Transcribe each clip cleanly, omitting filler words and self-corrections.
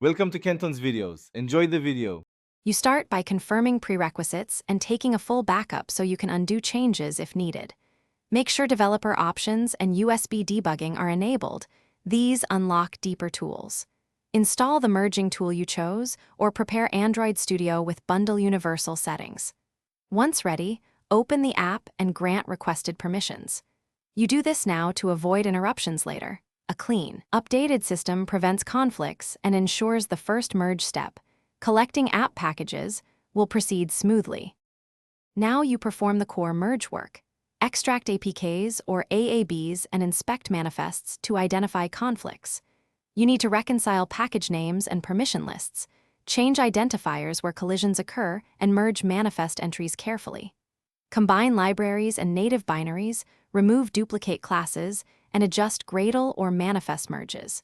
Welcome to Kenton's videos. Enjoy the video. You start by confirming prerequisites and taking a full backup so you can undo changes if needed. Make sure developer options and USB debugging are enabled. These unlock deeper tools. Install the merging tool you chose or prepare Android Studio with Bundle Universal settings. Once ready, open the app and grant requested permissions. You do this now to avoid interruptions later. A clean, updated system prevents conflicts and ensures the first merge step, collecting app packages, will proceed smoothly. Now you perform the core merge work. Extract APKs or AABs and inspect manifests to identify conflicts. You need to reconcile package names and permission lists, change identifiers where collisions occur, and merge manifest entries carefully. Combine libraries and native binaries, remove duplicate classes, and adjust Gradle or manifest merges.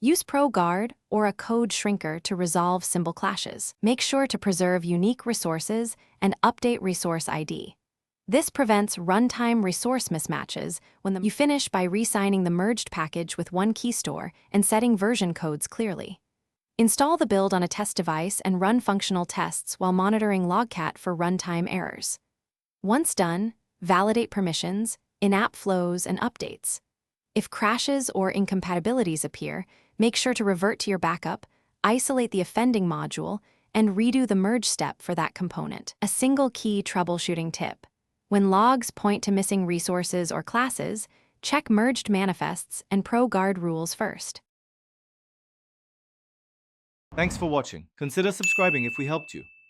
Use ProGuard or a code shrinker to resolve symbol clashes. Make sure to preserve unique resources and update resource ID. This prevents runtime resource mismatches when you finish by re-signing the merged package with one key store and setting version codes clearly. Install the build on a test device and run functional tests while monitoring Logcat for runtime errors. Once done, validate permissions, in-app flows, and updates. If crashes or incompatibilities appear, make sure to revert to your backup, isolate the offending module, and redo the merge step for that component. A single key troubleshooting tip. When logs point to missing resources or classes, check merged manifests and ProGuard rules first. Thanks for watching. Consider subscribing if we helped you.